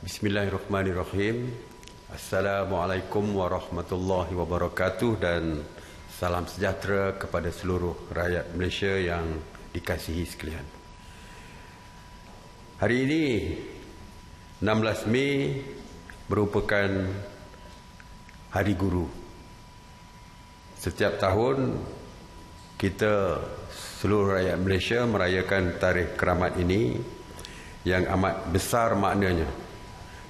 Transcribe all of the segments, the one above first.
Bismillahirrahmanirrahim. Assalamualaikum warahmatullahi wabarakatuh dan salam sejahtera kepada seluruh rakyat Malaysia yang dikasihi sekalian. Hari ini 16 Mei merupakan Hari Guru. Setiap tahun kita seluruh rakyat Malaysia merayakan tarikh keramat ini yang amat besar maknanya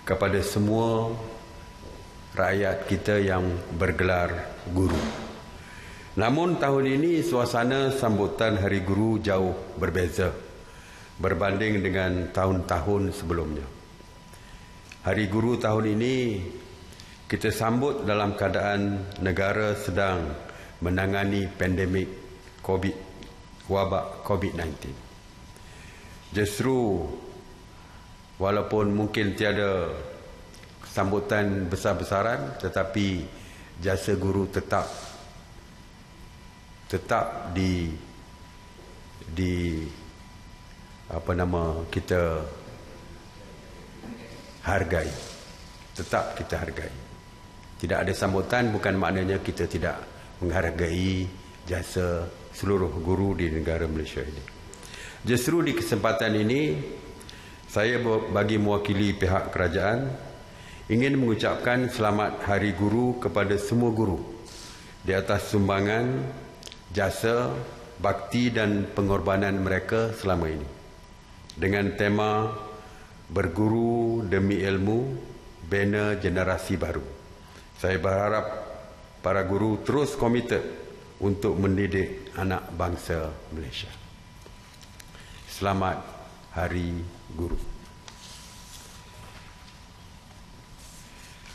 kepada semua rakyat kita yang bergelar guru. Namun tahun ini suasana sambutan Hari Guru jauh berbeza berbanding dengan tahun-tahun sebelumnya. Hari Guru tahun ini kita sambut dalam keadaan negara sedang menangani pandemik wabak COVID-19. Justru walaupun mungkin tiada sambutan besar-besaran, tetapi jasa guru tetap kita hargai. Tetap kita hargai. Tidak ada sambutan bukan maknanya kita tidak menghargai jasa seluruh guru di negara Malaysia ini. Justru di kesempatan ini saya bagi mewakili pihak kerajaan ingin mengucapkan selamat Hari Guru kepada semua guru di atas sumbangan, jasa, bakti dan pengorbanan mereka selama ini. Dengan tema Berguru Demi Ilmu, Bina Generasi Baru. Saya berharap para guru terus komited untuk mendidik anak bangsa Malaysia. Selamat Hari Guru.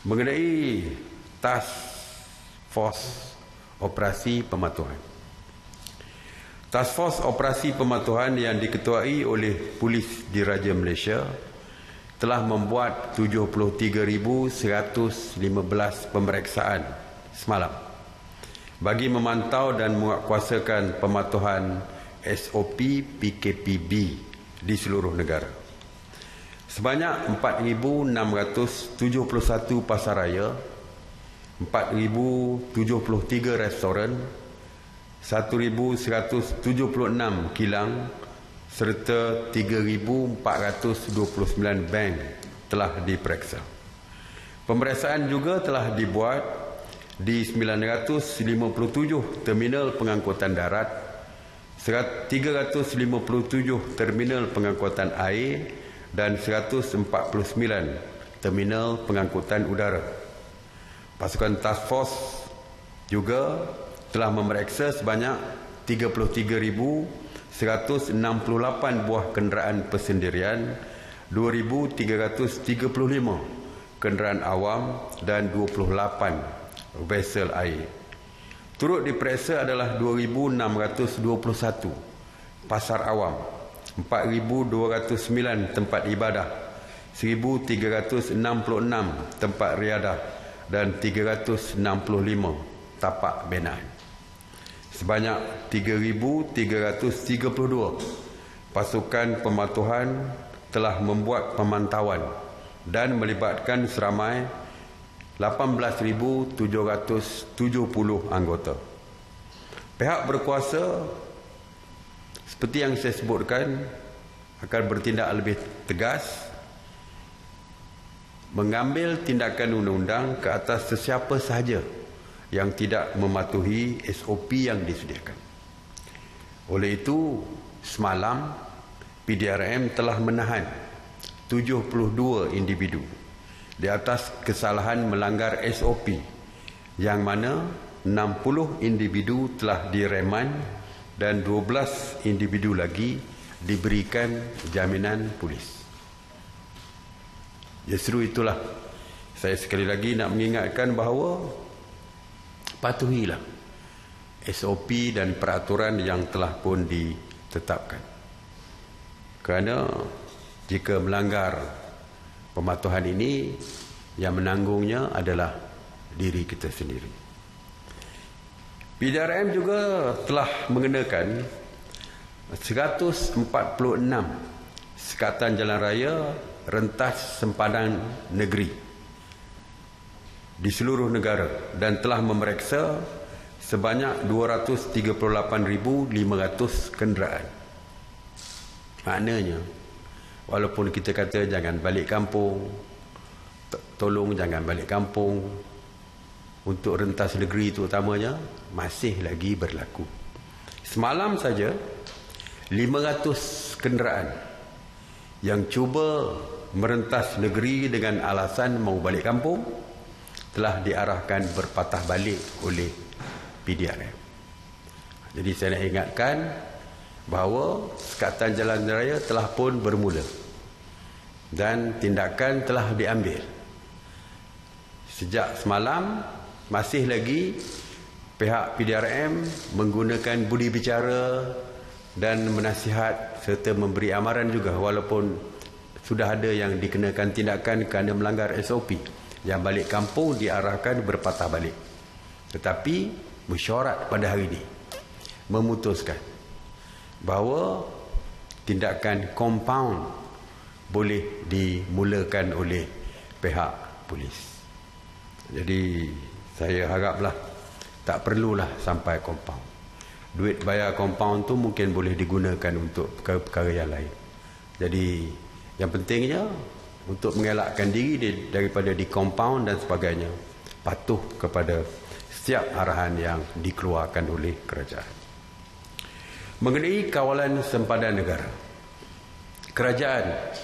Mengenai Task Force Operasi Pematuhan. Task Force Operasi Pematuhan yang diketuai oleh Polis Diraja Malaysia telah membuat 73,115 pemeriksaan semalam bagi memantau dan menguatkuasakan pematuhan SOP PKPB di seluruh negara. Sebanyak 4,671 pasaraya, 4,073 restoran, 1,176 kilang serta 3,429 bank telah diperiksa. Pemeriksaan juga telah dibuat di 957 terminal pengangkutan darat, 357 terminal pengangkutan air dan 149 terminal pengangkutan udara. Pasukan Task Force juga telah memeriksa sebanyak 33,168 buah kenderaan persendirian, 2,335 kenderaan awam dan 28 vessel air. Turut diperiksa adalah 2,621 pasar awam, 4,209 tempat ibadah, 1,366 tempat riadah dan 365 tapak binaan. Sebanyak 3,332 pasukan pematuhan telah membuat pemantauan dan melibatkan seramai 18,770 anggota. Pihak berkuasa seperti yang saya sebutkan akan bertindak lebih tegas, mengambil tindakan undang-undang ke atas sesiapa sahaja yang tidak mematuhi SOP yang disediakan. Oleh itu, semalam PDRM telah menahan 72 individu di atas kesalahan melanggar SOP, yang mana 60 individu telah direman dan 12 individu lagi diberikan jaminan polis. Justru itulah saya sekali lagi nak mengingatkan bahawa patuhilah SOP dan peraturan yang telah pun ditetapkan. Kerana jika melanggar pematuhan ini, yang menanggungnya adalah diri kita sendiri. PDRM juga telah mengenakan 146 Sekatan Jalan Raya rentas sempadan negeri di seluruh negara dan telah memeriksa sebanyak 238,500 kenderaan. Maknanya, walaupun kita kata jangan balik kampung, tolong jangan balik kampung, untuk rentas negeri itu utamanya, masih lagi berlaku. Semalam saja 500 kenderaan yang cuba merentas negeri dengan alasan mau balik kampung telah diarahkan berpatah balik oleh PDRM. Jadi saya nak ingatkan bahawa Sekatan Jalan Raya telah pun bermula dan tindakan telah diambil. Sejak semalam masih lagi pihak PDRM menggunakan budi bicara dan menasihat serta memberi amaran juga, walaupun sudah ada yang dikenakan tindakan kerana melanggar SOP, yang balik kampung diarahkan berpatah balik. Tetapi mesyuarat pada hari ini memutuskan bahawa tindakan compound boleh dimulakan oleh pihak polis. Jadi saya haraplah tak perlulah sampai compound. Duit bayar compound tu mungkin boleh digunakan untuk perkara-perkara yang lain. Jadi yang pentingnya untuk mengelakkan diri daripada di compound dan sebagainya, patuh kepada setiap arahan yang dikeluarkan oleh kerajaan. Mengenai kawalan sempadan negara, kerajaan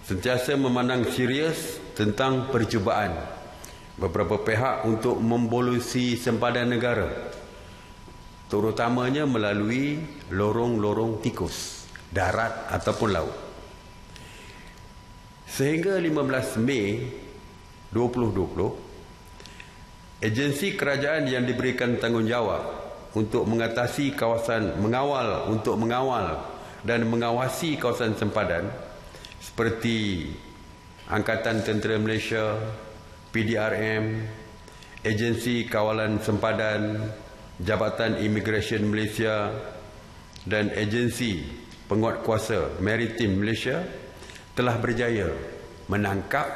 sentiasa memandang serius tentang percubaan beberapa pihak untuk membolusi sempadan negara, terutamanya melalui lorong-lorong tikus, darat ataupun laut. Sehingga 15 Mei 2020, agensi kerajaan yang diberikan tanggungjawab untuk mengatasi kawasan mengawal dan mengawasi kawasan sempadan seperti Angkatan Tentera Malaysia, PDRM, Agensi Kawalan Sempadan, Jabatan Imigresen Malaysia dan Agensi Penguatkuasa Maritim Malaysia telah berjaya menangkap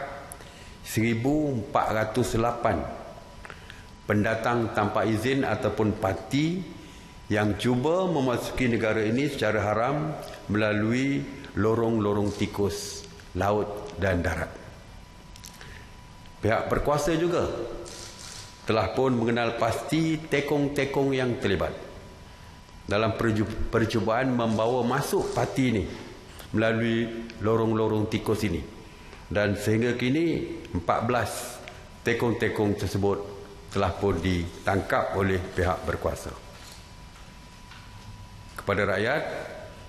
1,408 pendatang tanpa izin ataupun parti yang cuba memasuki negara ini secara haram melalui lorong-lorong tikus, laut dan darat. Pihak berkuasa juga telah pun mengenal pasti tekong-tekong yang terlibat dalam percubaan membawa masuk parti ini melalui lorong-lorong tikus ini, dan sehingga kini 14 tekong-tekong tersebut telah pun ditangkap oleh pihak berkuasa. Kepada rakyat,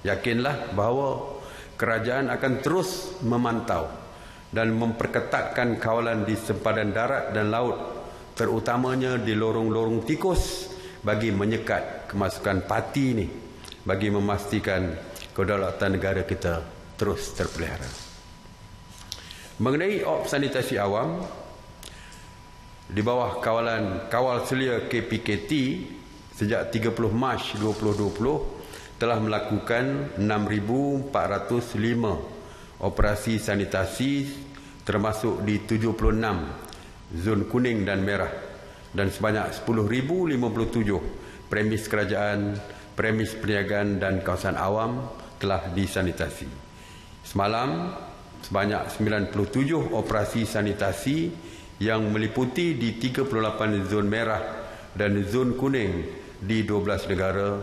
yakinlah bahawa kerajaan akan terus memantau dan memperketatkan kawalan di sempadan darat dan laut, terutamanya di lorong-lorong tikus, bagi menyekat kemasukan parti ini, bagi memastikan kedaulatan negara kita terus terpelihara. Mengenai sanitasi awam, di bawah kawal selia KPKT sejak 30 Mac 2020 telah melakukan 6,405 operasi sanitasi, termasuk di 76 zon kuning dan merah, dan sebanyak 10,057 premis kerajaan, premis perniagaan dan kawasan awam telah disanitasi. Semalam sebanyak 97 operasi sanitasi yang meliputi di 38 zon merah dan zon kuning di 12 negara,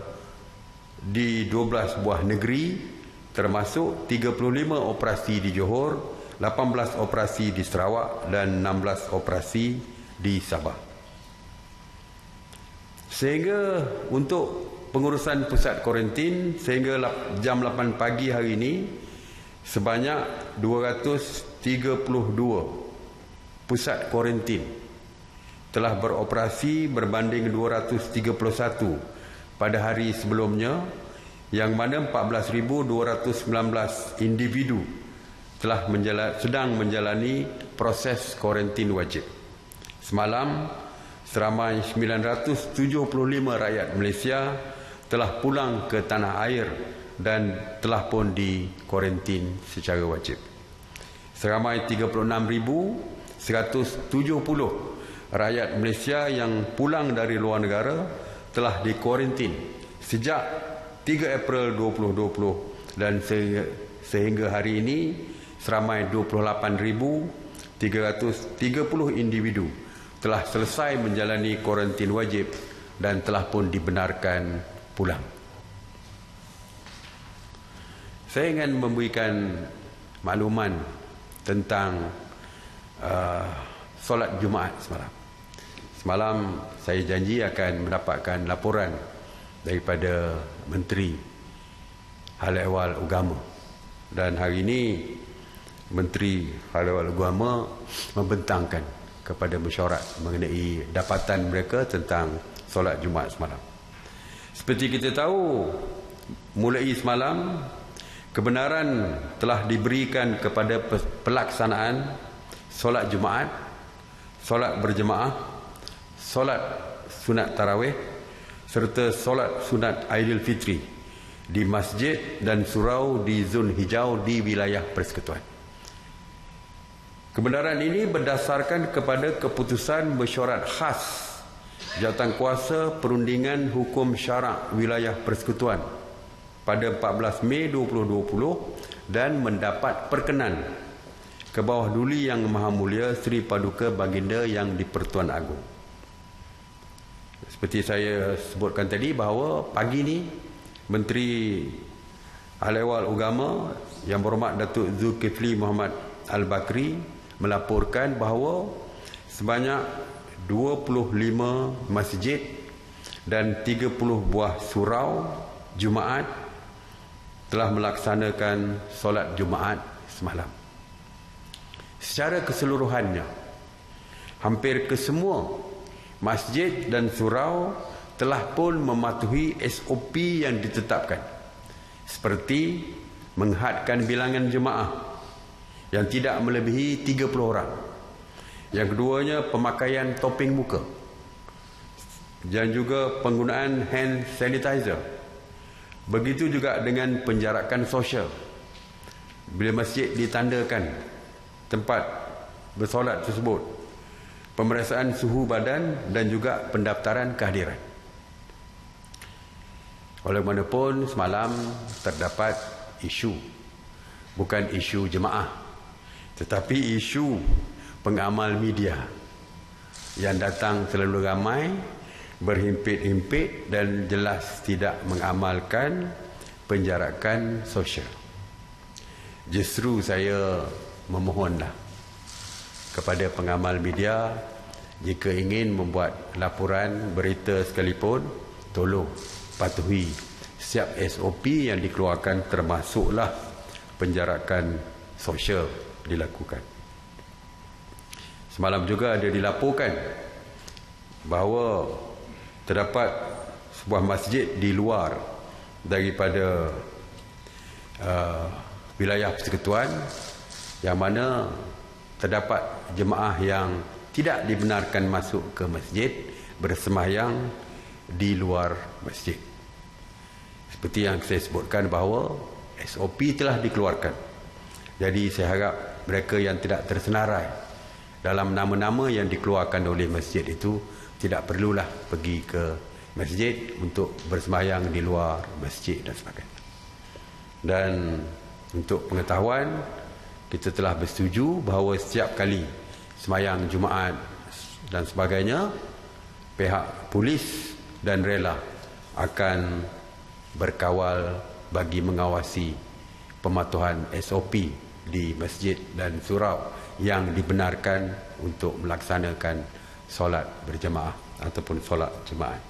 di 12 buah negeri, termasuk 35 operasi di Johor, 18 operasi di Sarawak dan 16 operasi di Sabah. Sehingga untuk pengurusan pusat kuarantin, sehingga jam 8 pagi hari ini, sebanyak 232 pusat kuarantin telah beroperasi berbanding 231 pada hari sebelumnya, yang mana 14,219 individu telah sedang menjalani proses kuarantin wajib. Semalam, seramai 975 rakyat Malaysia telah pulang ke tanah air dan telah pun dikuarantin secara wajib. Seramai 36,170 rakyat Malaysia yang pulang dari luar negara telah dikuarantin sejak 3 April 2020 dan sehingga hari ini seramai 28,330 individu telah selesai menjalani kuarantin wajib dan telah pun dibenarkan pulang. Saya ingin memberikan makluman tentang solat Jumaat semalam. Semalam saya janji akan mendapatkan laporan daripada Menteri Hal Ehwal Agama, dan hari ini Menteri Hal Ehwal Agama membentangkan kepada mesyuarat mengenai dapatan mereka tentang solat Jumaat semalam. Seperti kita tahu, mulai semalam kebenaran telah diberikan kepada pelaksanaan solat Jumaat, solat berjemaah, solat sunat tarawih serta solat sunat Aidilfitri di masjid dan surau di zon hijau di wilayah persekutuan. Kebenaran ini berdasarkan kepada keputusan mesyuarat khas Jawatankuasa Perundingan Hukum Syarak Wilayah Persekutuan pada 14 Mei 2020 dan mendapat perkenan ke bawah Duli Yang Maha Mulia Seri Paduka Baginda Yang di-Pertuan Agong. Seperti saya sebutkan tadi bahawa pagi ini Menteri Hal Ehwal Agama Yang Berhormat Datuk Zulkifli Muhammad Al-Bakri melaporkan bahawa sebanyak 25 masjid dan 30 buah surau Jumaat telah melaksanakan solat Jumaat semalam. Secara keseluruhannya, hampir kesemua masjid dan surau telah pun mematuhi SOP yang ditetapkan, seperti menghadkan bilangan jemaah yang tidak melebihi 30 orang. Yang keduanya, pemakaian topeng muka dan juga penggunaan hand sanitizer. Begitu juga dengan penjarakan sosial. Bila masjid ditandakan tempat bersolat tersebut, pemeriksaan suhu badan dan juga pendaftaran kehadiran. Walaupun semalam terdapat isu, bukan isu jemaah, tetapi isu pengamal media yang datang terlalu ramai, berhimpit-himpit dan jelas tidak mengamalkan penjarakan sosial. Justru saya memohonlah kepada pengamal media, jika ingin membuat laporan berita sekalipun, tolong patuhi setiap SOP yang dikeluarkan, termasuklah penjarakan sosial dilakukan. Semalam juga ada dilaporkan bahawa terdapat sebuah masjid di luar daripada wilayah persekutuan yang mana terdapat jemaah yang tidak dibenarkan masuk ke masjid bersembahyang di luar masjid. Seperti yang saya sebutkan bahawa SOP telah dikeluarkan. Jadi saya harap mereka yang tidak tersenarai dalam nama-nama yang dikeluarkan oleh masjid itu tidak perlulah pergi ke masjid untuk bersembahyang di luar masjid dan sebagainya. Dan untuk pengetahuan, kita telah bersetuju bahawa setiap kali sembahyang Jumaat dan sebagainya, pihak polis dan rela akan berkawal bagi mengawasi pematuhan SOP di masjid dan surau yang dibenarkan untuk melaksanakan solat berjemaah ataupun solat Jumaat.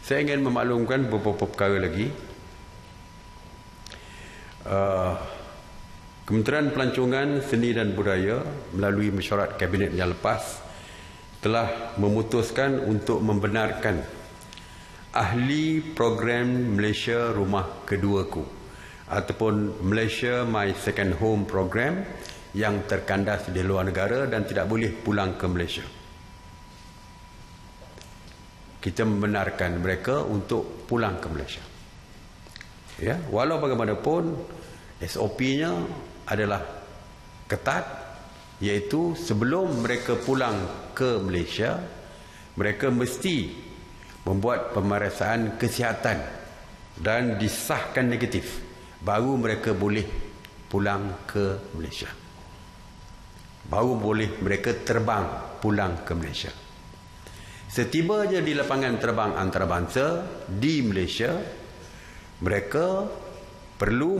Saya ingin memaklumkan beberapa perkara lagi. Kementerian Pelancongan Seni dan Budaya melalui mesyuarat kabinet yang lepas telah memutuskan untuk membenarkan ahli program Malaysia Rumah Keduaku ataupun Malaysia My Second Home program yang terkandas di luar negara dan tidak boleh pulang ke Malaysia. kita membenarkan mereka untuk pulang ke Malaysia. Ya, walau bagaimanapun SOP-nya adalah ketat, iaitu sebelum mereka pulang ke Malaysia, mereka mesti membuat pemeriksaan kesihatan dan disahkan negatif, baru mereka boleh pulang ke Malaysia. Baru boleh mereka terbang pulang ke Malaysia. Setibanya di lapangan terbang antarabangsa di Malaysia, mereka perlu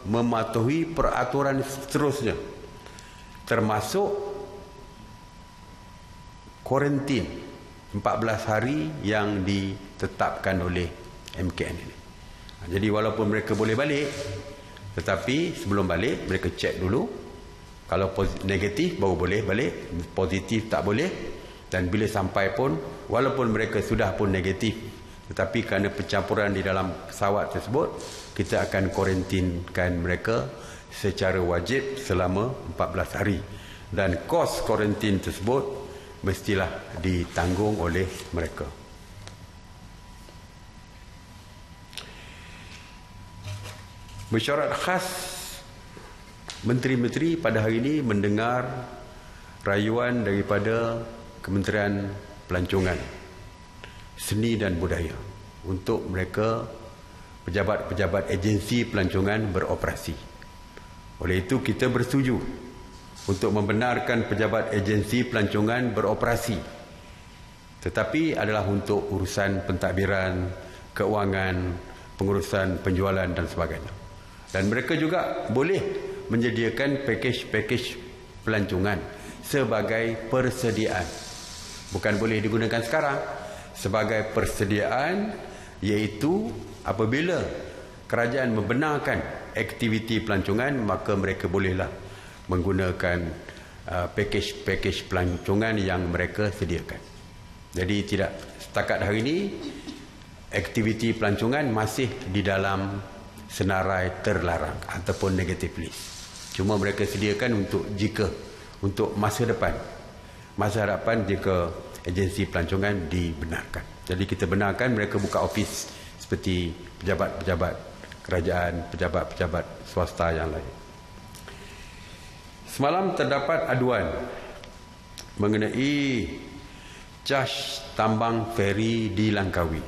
mematuhi peraturan seterusnya, termasuk kuarantin 14 hari yang ditetapkan oleh MKN ini. Jadi walaupun mereka boleh balik, tetapi sebelum balik mereka cek dulu. Kalau negatif baru boleh balik, positif tak boleh. Dan bila sampai pun, walaupun mereka sudah pun negatif, tetapi kerana pencampuran di dalam pesawat tersebut, kita akan kuarantinkan mereka secara wajib selama 14 hari. Dan kos kuarantin tersebut mestilah ditanggung oleh mereka. Mesyuarat khas Menteri-Menteri pada hari ini mendengar rayuan daripada Kementerian Pelancongan, Seni dan Budaya untuk mereka pejabat-pejabat agensi pelancongan beroperasi. Oleh itu kita bersetuju untuk membenarkan pejabat agensi pelancongan beroperasi, tetapi adalah untuk urusan pentadbiran, keuangan, pengurusan penjualan dan sebagainya. Dan mereka juga boleh menyediakan pakej-pakej pelancongan sebagai persediaan. Bukan boleh digunakan sekarang, sebagai persediaan, iaitu apabila kerajaan membenarkan aktiviti pelancongan, maka mereka bolehlah menggunakan pakej-pakej pelancongan yang mereka sediakan. Jadi tidak setakat hari ini aktiviti pelancongan masih di dalam senarai terlarang ataupun negative list. Cuma mereka sediakan untuk masa depan jika agensi pelancongan dibenarkan. Jadi kita benarkan mereka buka ofis seperti pejabat-pejabat kerajaan, pejabat-pejabat swasta yang lain. Semalam terdapat aduan mengenai caj tambang feri di Langkawi,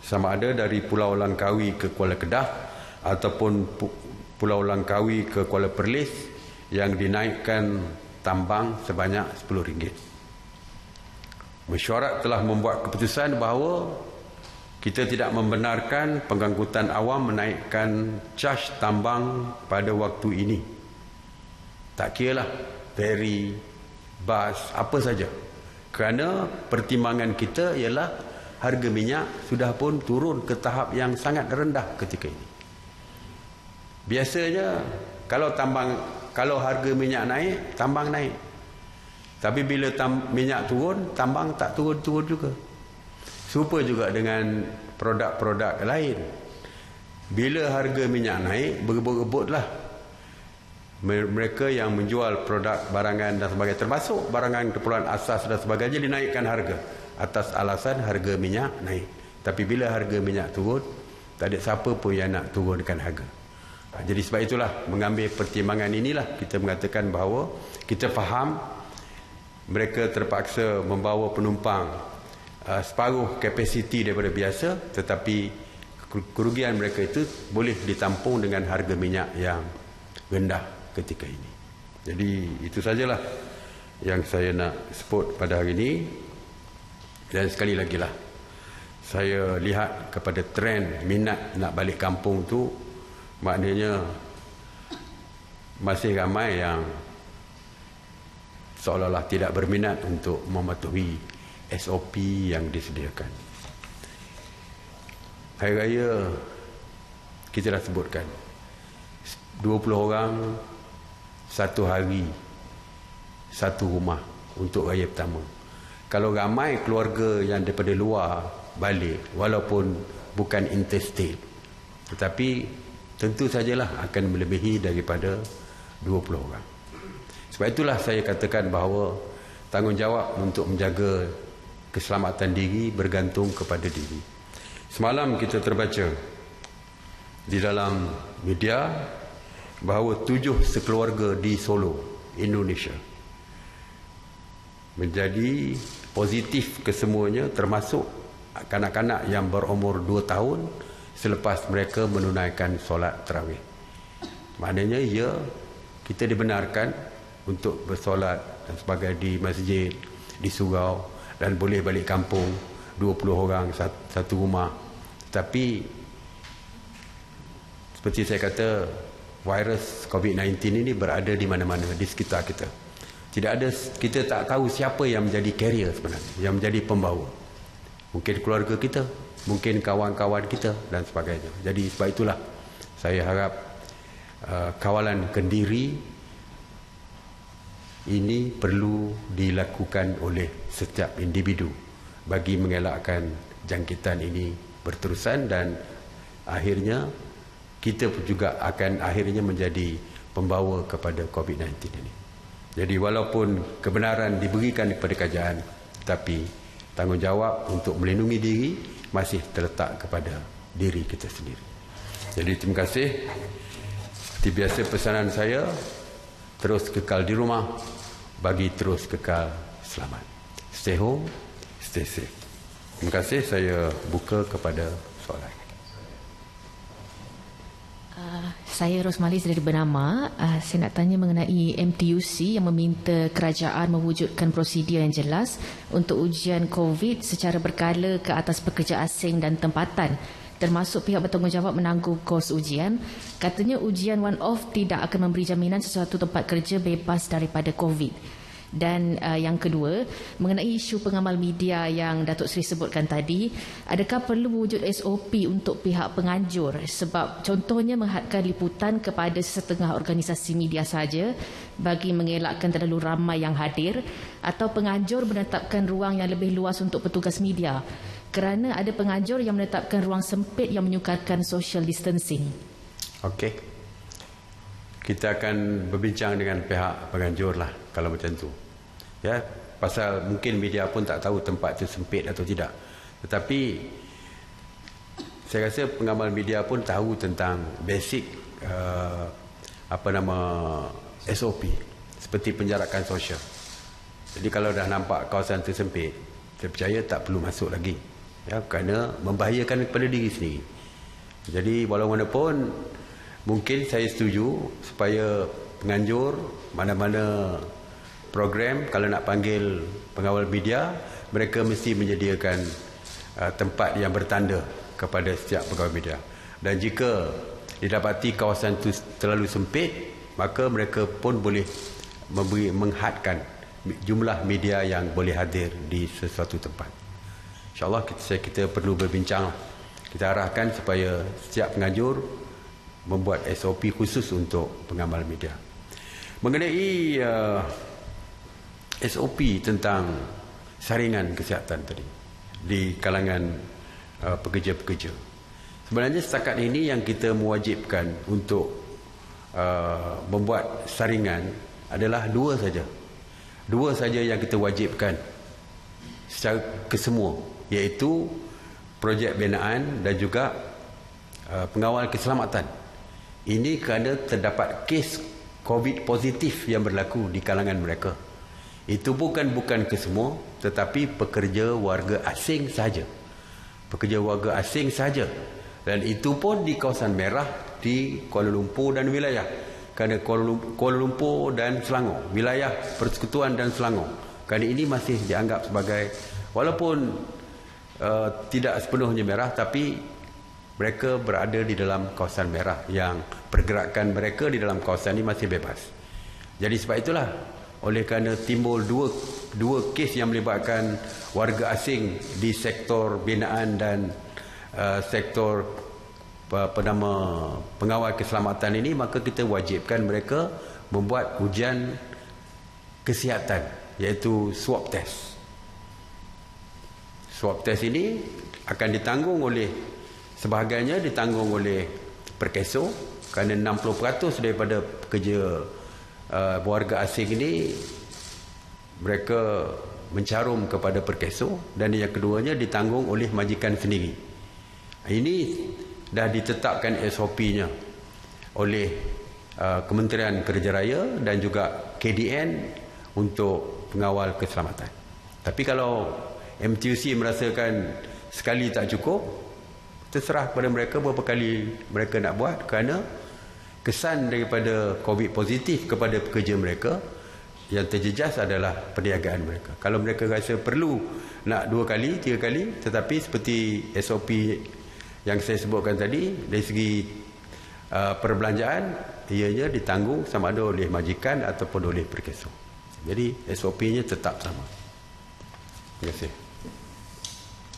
sama ada dari Pulau Langkawi ke Kuala Kedah ataupun Pulau Langkawi ke Kuala Perlis, yang dinaikkan tambang sebanyak RM10. Mesyuarat telah membuat keputusan bahawa kita tidak membenarkan pengangkutan awam menaikkan caj tambang pada waktu ini. Tak kiralah feri, bas, apa saja. Kerana pertimbangan kita ialah harga minyak sudah pun turun ke tahap yang sangat rendah ketika ini. Biasanya kalau harga minyak naik, tambang naik. Tapi bila minyak turun, tambang tak turun-turun juga. Serupa juga dengan produk-produk lain. Bila harga minyak naik, berebut-rebutlah mereka yang menjual produk barangan dan sebagainya, termasuk barangan keperluan asas dan sebagainya, dinaikkan harga atas alasan harga minyak naik. Tapi bila harga minyak turun, tak ada siapa pun yang nak turunkan harga. Jadi sebab itulah, mengambil pertimbangan inilah kita mengatakan bahawa kita faham mereka terpaksa membawa penumpang separuh kapasiti daripada biasa, tetapi kerugian mereka itu boleh ditampung dengan harga minyak yang rendah ketika ini. Jadi itu sajalah yang saya nak sebut pada hari ini. Dan sekali lagi lah, saya lihat kepada trend minat nak balik kampung tu, maknanya masih ramai yang seolah-olah tidak berminat untuk mematuhi SOP yang disediakan. Hari Raya kita dah sebutkan 20 orang satu hari, satu rumah untuk raya pertama. Kalau ramai keluarga yang daripada luar balik, walaupun bukan interstate, tetapi tentu sajalah akan melebihi daripada 20 orang. Sebab itulah saya katakan bahawa tanggungjawab untuk menjaga keselamatan diri bergantung kepada diri. Semalam kita terbaca di dalam media bahawa 7 sekeluarga di Solo, Indonesia menjadi positif kesemuanya, termasuk kanak-kanak yang berumur 2 tahun selepas mereka menunaikan solat tarawih. Maknanya kita dibenarkan untuk bersolat dan sebagainya di masjid, di surau, dan boleh balik kampung 20 orang satu rumah. Tapi seperti saya kata, virus COVID-19 ini berada di mana-mana di sekitar kita. Kita tak tahu siapa yang menjadi carrier sebenarnya, yang menjadi pembawa. Mungkin keluarga kita, mungkin kawan-kawan kita dan sebagainya. Jadi sebab itulah saya harap kawalan kendiri ini perlu dilakukan oleh setiap individu bagi mengelakkan jangkitan ini berterusan, dan akhirnya kita juga akan akhirnya menjadi pembawa kepada COVID-19 ini. Jadi walaupun kebenaran diberikan kepada kerajaan, tapi tanggungjawab untuk melindungi diri masih terletak kepada diri kita sendiri. Jadi terima kasih. Seperti biasa pesanan saya, terus kekal di rumah bagi terus kekal selamat. Stay home, stay safe. Terima kasih. Saya buka kepada soalan. Saya Rosmalis dari Bernama. Saya nak tanya mengenai MTUC yang meminta kerajaan mewujudkan prosedur yang jelas untuk ujian COVID secara berkala ke atas pekerja asing dan tempatan, termasuk pihak bertanggungjawab menanggung kos ujian. Katanya ujian one-off tidak akan memberi jaminan sesuatu tempat kerja bebas daripada COVID. Dan yang kedua, mengenai isu pengamal media yang Datuk Seri sebutkan tadi, adakah perlu wujud SOP untuk pihak penganjur? Sebab contohnya menghadkan liputan kepada setengah organisasi media saja bagi mengelakkan terlalu ramai yang hadir, atau penganjur menetapkan ruang yang lebih luas untuk petugas media, kerana ada penganjur yang menetapkan ruang sempit yang menyukarkan social distancing. Okey. Kita akan berbincang dengan pihak penganjur lah kalau macam tu. Ya, pasal mungkin media pun tak tahu tempat itu sempit atau tidak. Tetapi saya rasa pengamal media pun tahu tentang basic SOP seperti penjarakan sosial. Jadi kalau dah nampak kawasan itu sempit, saya percaya tak perlu masuk lagi. Ya, kerana membahayakan kepada diri sendiri. Jadi walaupun mungkin saya setuju supaya penganjur mana-mana program kalau nak panggil pengawal media, mereka mesti menyediakan tempat yang bertanda kepada setiap pegawai media. Dan jika didapati kawasan itu terlalu sempit, maka mereka pun boleh menghadkan jumlah media yang boleh hadir di sesuatu tempat. InsyaAllah kita perlu berbincang. Kita arahkan supaya setiap penganjur membuat SOP khusus untuk pengamal media. Mengenai SOP tentang saringan kesihatan tadi di kalangan pekerja-pekerja. Sebenarnya setakat ini yang kita mewajibkan untuk membuat saringan adalah dua saja. Dua saja yang kita wajibkan secara kesemua, iaitu projek binaan dan juga pengawal keselamatan. Ini kerana terdapat kes COVID positif yang berlaku di kalangan mereka. Itu bukan kesemua, tetapi pekerja warga asing saja. Pekerja warga asing saja. Dan itu pun di kawasan merah di Kuala Lumpur dan wilayah. Kerana Kuala Lumpur dan Selangor, wilayah Persekutuan dan Selangor. Kerana ini masih dianggap sebagai, walaupun tidak sepenuhnya merah, tapi mereka berada di dalam kawasan merah yang pergerakan mereka di dalam kawasan ini masih bebas. Jadi sebab itulah, oleh kerana timbul dua kes yang melibatkan warga asing di sektor binaan dan sektor pengawal keselamatan ini, maka kita wajibkan mereka membuat ujian kesihatan, iaitu swab test. Swab test ini akan ditanggung oleh, sebahagiannya ditanggung oleh Perkeso, kerana 60% daripada pekerja warga asing ini mereka mencarum kepada perkeso, dan yang keduanya ditanggung oleh majikan sendiri. Ini dah ditetapkan SOP-nya oleh Kementerian Kerja Raya dan juga KDN untuk pengawal keselamatan. Tapi kalau MTUC merasakan sekali tak cukup, terserah pada mereka berapa kali mereka nak buat, kerana kesan daripada COVID positif kepada pekerja mereka yang terjejas adalah perniagaan mereka. Kalau mereka rasa perlu nak 2 kali, 3 kali, tetapi seperti SOP yang saya sebutkan tadi, dari segi perbelanjaan, ianya ditanggung sama ada oleh majikan ataupun oleh perkeso. Jadi SOP-nya tetap sama. Terima kasih.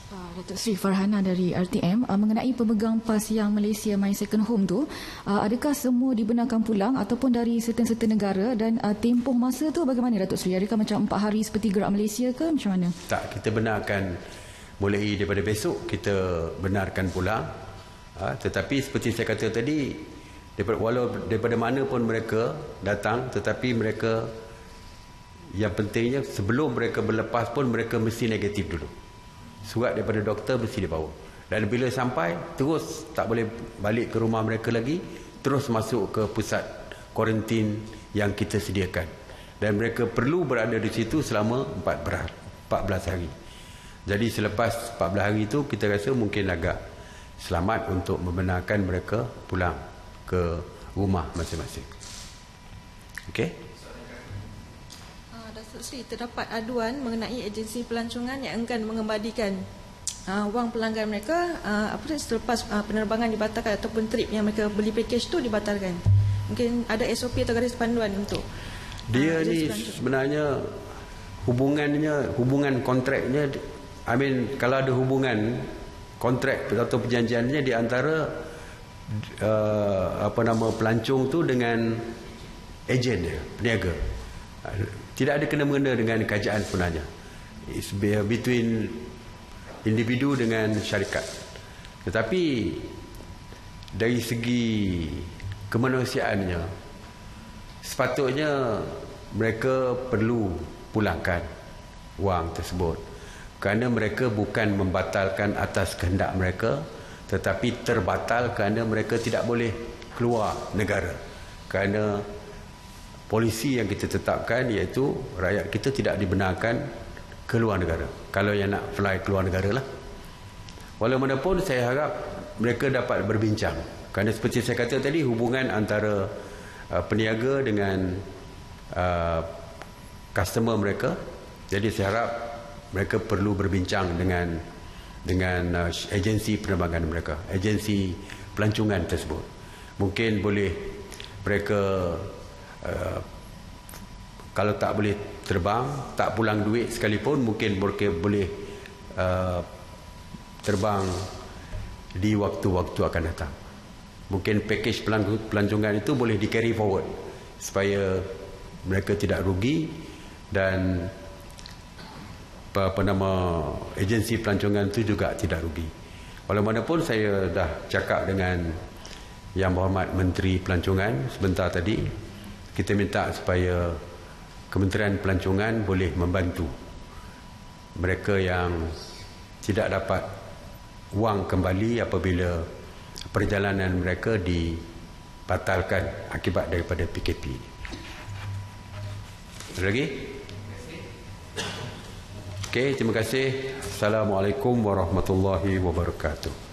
Datuk Seri Farhana dari RTM, mengenai pemegang PAS yang Malaysia My Second Home tu, adakah semua dibenarkan pulang ataupun dari certain negara, dan tempoh masa tu bagaimana Datuk Seri? Adakah macam 4 hari seperti Gerak Malaysia ke macam mana? Tak, kita benarkan mulai daripada besok kita benarkan pulang. Tetapi seperti saya kata tadi, walau daripada mana pun mereka datang, tetapi mereka, yang pentingnya sebelum mereka berlepas pun mereka mesti negatif dulu. Surat daripada doktor mesti dibawa. Dan bila sampai, terus tak boleh balik ke rumah mereka lagi, terus masuk ke pusat kuarantin yang kita sediakan. Dan mereka perlu berada di situ selama 14 hari. Jadi selepas 14 hari itu, kita rasa mungkin agak selamat untuk membenarkan mereka pulang ke rumah masing-masing. Okey? Datuk Seri, terdapat aduan mengenai agensi pelancongan yang enggan mengembalikan wang pelanggan mereka selepas penerbangan dibatalkan ataupun trip yang mereka beli package tu dibatalkan. Mungkin ada SOP atau garis panduan untuk dia ni sebenarnya hubungan kontraknya, kalau ada hubungan kontrak atau perjanjiannya di antara pelancong tu dengan ejen dia, peniaga. Tidak ada kena-mengena dengan kerajaan sebenarnya. It's between individu dengan syarikat. Tetapi dari segi kemanusiaannya, sepatutnya mereka perlu pulangkan wang tersebut, kerana mereka bukan membatalkan atas kehendak mereka, tetapi terbatal kerana mereka tidak boleh keluar negara, kerana polisi yang kita tetapkan, iaitu rakyat kita tidak dibenarkan keluar negara. Kalau yang nak fly keluar negara lah. Walaupun saya harap mereka dapat berbincang, kerana seperti saya kata tadi, hubungan antara peniaga dengan customer mereka. Jadi saya harap mereka perlu berbincang dengan agensi penerbangan mereka, agensi pelancongan tersebut. Mungkin boleh mereka kalau tak boleh terbang, tak pulang duit sekalipun, mungkin mereka boleh terbang di waktu-waktu akan datang. Mungkin package pelancongan itu boleh di carry forward supaya mereka tidak rugi, dan agensi pelancongan itu juga tidak rugi. Walaupun saya dah cakap dengan Yang Berhormat Menteri Pelancongan sebentar tadi, kita minta supaya Kementerian Pelancongan boleh membantu mereka yang tidak dapat wang kembali apabila perjalanan mereka dibatalkan akibat daripada PKP. Ada lagi? Okey, terima kasih. Assalamualaikum warahmatullahi wabarakatuh.